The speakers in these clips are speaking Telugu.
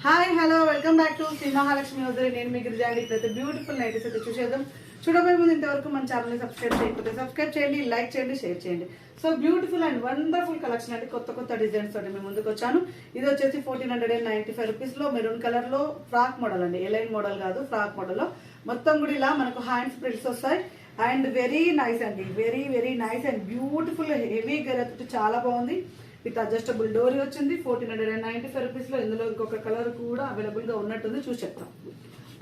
Hi hello welcome back to Shri Mahalakshmi hosiery. నేను మీ గిరిజాని. ప్రతి బ్యూటిఫుల్ నైటీస్ అయితే చూసేద్దాం. చూడబోయే ముందు ఇంతవరకు మన ఛానల్ని సబ్స్క్రైబ్ చేయకపోతే సబ్స్క్రైబ్ చేయండి, లైక్ చేయండి, షేర్ చేయండి. So beautiful and wonderful collection అంటే కొత్త డిజైన్స్ తోటి మేము ముందుకు వచ్చాను. ఇది వచ్చేసి 1495 రూపీస్ లో మెరూన్ కలర్ లో ఫ్రాక్ మోడల్ అండి. ఎలైన్ మోడల్ కాదు, ఫ్రాక్ మోడల్ లో మొత్తం కూడా ఇలా మనకు హ్యాండ్స్ ప్రింట్స్ వస్తాయి. అండ్ వెరీ నైస్ అండి, very nice and beautiful heavy గెరత్ చాలా బాగుంది. విత్ అడ్జస్టబుల్ డోరీ వచ్చింది. 1495 రూపీస్ లో ఇందులో ఇంకొక కలర్ కూడా అవైలబుల్ గా ఉన్నట్టుంది, చూసి చెప్తాం.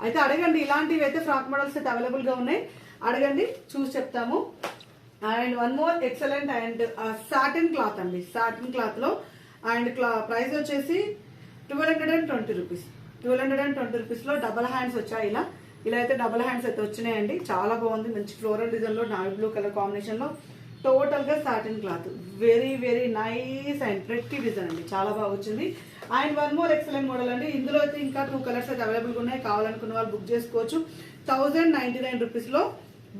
అయితే అడగండి, ఇలాంటివి అయితే ఫ్రాక్ మోడల్స్ అయితే అవైలబుల్ గా ఉన్నాయి, అడగండి చూసి చెప్తాము. And one more excellent and satin cloth అండి. సాటిన్ క్లాత్ లో అండ్ ప్రైస్ వచ్చేసి 1220 రూపీస్. 1220 రూపీస్ లో డబల్ హ్యాండ్స్ వచ్చాయి. ఇలా అయితే డబల్ హ్యాండ్స్ అయితే వచ్చినాయండి. చాలా బాగుంది, మంచి ఫ్లోరల్ డిజైన్ లో నావీ బ్లూ కలర్ కాంబినేషన్ లో టోటల్ గా satin cloth. Very nice and pretty design అండి, చాలా బాగా వచ్చింది. And one more excellent model అండి. ఇందులో అయితే ఇంకా 2 కలర్స్ అయితే అవైలబుల్ గా ఉన్నాయి. కావాలనుకున్న వాళ్ళు బుక్ చేసుకోవచ్చు. 1099 రూపీస్ లో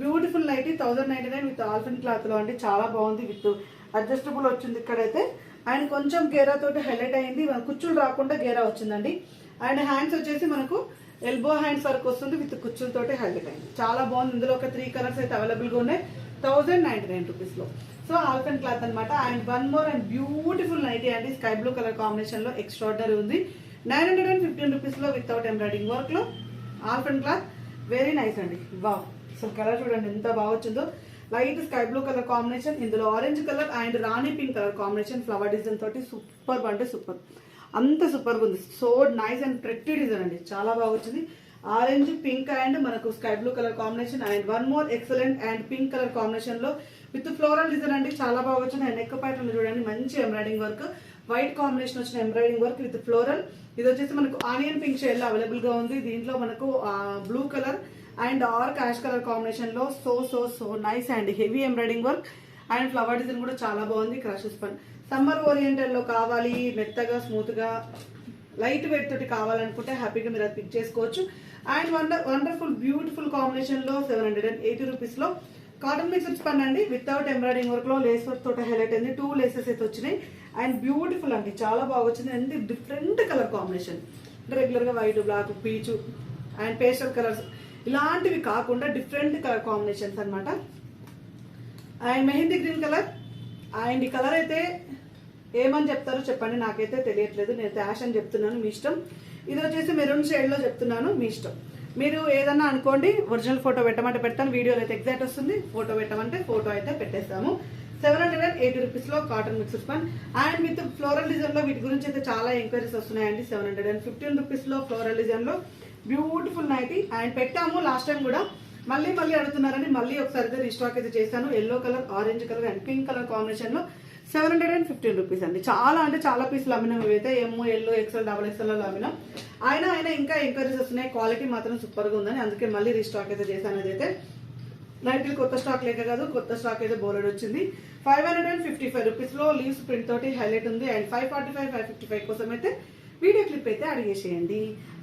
బ్యూటిఫుల్ నైటీ. 1099 విత్ ఆల్ఫిన్ క్లాత్ లో అండి, చాలా బాగుంది. విత్ అడ్జస్టబుల్ వచ్చింది ఇక్కడైతే. అండ్ కొంచెం గేరా తోటి హైలైట్ అయింది, కుచ్చులు రాకుండా గేరా వచ్చిందండి. అండ్ హ్యాండ్స్ వచ్చేసి మనకు ఎల్బో హ్యాండ్స్ వరకు వస్తుంది, విత్ కుచ్చులతోటి హైలైట్ అయింది, చాలా బాగుంది. ఇందులో ఒక 3 కలర్స్ అయితే అవైలబుల్ గా ఉన్నాయి 1099 రూపీస్ లో. సో ఆల్ఫెన్ క్లాత్ అనమాట. And one more and beautiful nighty అండి, స్కై బ్లూ కలర్ కాంబినేషన్ లో ఎక్స్ట్రాడనరీ ఉంది. 915 రూపీస్ లో వితౌట్ ఎంబ్రాయిడింగ్ వర్క్ లో ఆల్ఫెన్ క్లాత్. వెరీ నైస్ అండి. వావ్, సో కలర్ చూడండి ఎంత బాగా వచ్చిందో. Light sky blue colour combination, ఇందులో orange colour and rani pink colour combination flower design తోటి సూపర్ అంటే సూపర్, అంత సూపర్ ఉంది. So nice and pretty design అండి, చాలా బాగా వచ్చింది. ఆరెంజ్ పింక్ అండ్ మనకు sky blue colour combination. And one more excellent and pink colour combination లో విత్ ఫ్లోరల్ డిజైన్ అండి, చాలా బాగా వచ్చింది. అండ్ నెక్ ప్యాటర్న్ చూడండి, మంచి ఎంబ్రాయిడింగ్ వర్క్, వైట్ కాంబినేషన్ వచ్చిన ఎంబ్రాయిడింగ్ వర్క్ విత్ ఫ్లోరల్. ఇది వచ్చేసి మనకు ఆనియన్ పింక్ షేడ్ లో అవైలబుల్ గా ఉంది. దీంట్లో మనకు blue colour and dark ash colour combination లో so nice and heavy embroidering work and flower design కూడా చాలా బాగుంది. క్రషెస్ పన్ సమ్మర్ ఓరియంటల్ లో కావాలి, మెత్తగా స్మూత్ గా లైట్ వెయిట్ తోటి కావాలనుకుంటే హ్యాపీగా మీరు అది పిక్ చేసుకోవచ్చు. అండ్ వండర్ఫుల్ బ్యూటిఫుల్ కాంబినేషన్ లో 780 రూపీస్ లో కాటన్ మిక్స్ పన్ అండి, వితౌట్ ఎంబ్రాయిడింగ్ వర్క్ లో లేస్ వర్క్ తోటి హైలైట్ అయింది. 2 లేసెస్ అయితే వచ్చినాయి. అండ్ బ్యూటిఫుల్ అండి, చాలా బాగా వచ్చింది. And different colour combination, regular గా వైట్, బ్లాక్, పీచు అండ్ పేస్టల్ కలర్స్ ఇలాంటివి కాకుండా డిఫరెంట్ కలర్ కాంబినేషన్స్ అనమాట. And mehndi green colour. And ఈ కలర్ అయితే ఏమని చెప్తారో చెప్పండి, నాకైతే తెలియట్లేదు, నేను యాష్ అని చెప్తున్నాను, మీ ఇష్టం. ఇది వచ్చేసి మెరూన్ షేడ్ లో చెప్తున్నాను, మీ ఇష్టం. మీరు ఏదన్నా అనుకోండి, ఒరిజినల్ ఫోటో పెట్టమంటే పెడతాను, వీడియోలో అయితే ఎగ్జాక్ట్ వస్తుంది, ఫోటో పెట్టమంటే ఫోటో అయితే పెట్టేస్తాము. 780 రూపీస్ లో కాటన్ మిక్స్ పన్ అండ్ విత్ ఫ్లోరల్ డిజైన్ లో. వీటి గురించి అయితే చాలా ఎంక్వైరీస్ వస్తున్నాయండి. 715 రూపీస్ లో ఫ్లోరల్ డిజైన్ లో బ్యూటిఫుల్ నైటీ. అండ్ పెట్టాము లాస్ట్ టైం కూడా, మళ్ళీ అడుగుతున్నారని మళ్ళీ ఒకసారి రీస్టాక్ అయితే చేశాను. Yellow colour, orange colour and pink colour combination లో 715 రూపీస్ అండి. చాలా అంటే చాలా పీసులు అమ్మినాం. ఇవైతే ఎమ్, ఎల్లో, ఎక్సెల్, డబుల్ ఎక్సెల్ లో అమ్మినాం. అయినా ఇంకా ఎంక్వైరీస్ వస్తున్నాయి, క్వాలిటీ మాత్రం సూపర్ గా ఉందని, అందుకే మళ్ళీ రీస్టాక్ అయితే చేశాను. అదైతే నైట్లు కొత్త స్టాక్ లేక కాదు, కొత్త స్టాక్ అయితే బోలెడ్ వచ్చింది. 555 రూపీస్ లో లీవ్స్ ప్రింట్ తోటి హైలైట్ ఉంది. అండ్ 545, 555 కోసం అయితే వీడియో క్లిప్ అయితే అడిగేసేయండి.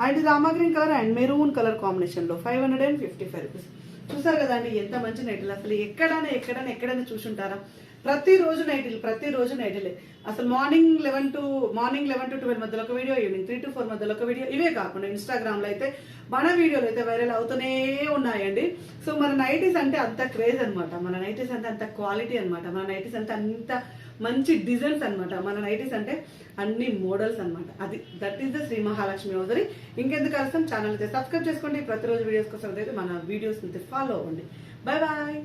And rama green colour and maroon colour combination లో 555 రూపీస్. చూసారు కదండి ఎంత మంచి నైట్లు. అసలు ఎక్కడైనా చూసుంటారా? ప్రతిరోజు నైటీలే. అసలు మార్నింగ్ 11 to 12 మధ్యలో ఒక వీడియో, ఈవినింగ్ 3 to 4 మధ్యలో ఒక వీడియో. ఇవే కాకుండా ఇన్స్టాగ్రామ్ లో అయితే మన వీడియోలు అయితే వైరల్ అవుతూనే ఉన్నాయండి. సో మన నైటీస్ అంటే అంత క్రేజ్ అనమాట, మన నైటీస్ అంటే అంత క్వాలిటీ అనమాట, మన నైటీస్ అంటే అంత మంచి డిజైన్స్ అనమాట, మన నైటీస్ అంటే అన్ని మోడల్స్ అనమాట. That is the Shri Mahalakshmi hosiery. ఇంకెందుకు కలుస్తాం, ఛానల్ అయితే సబ్స్క్రైబ్ చేసుకోండి. ప్రతిరోజు వీడియోస్ కోసం అయితే మన వీడియోస్ అయితే ఫాలో అవ్వండి. బాయ్.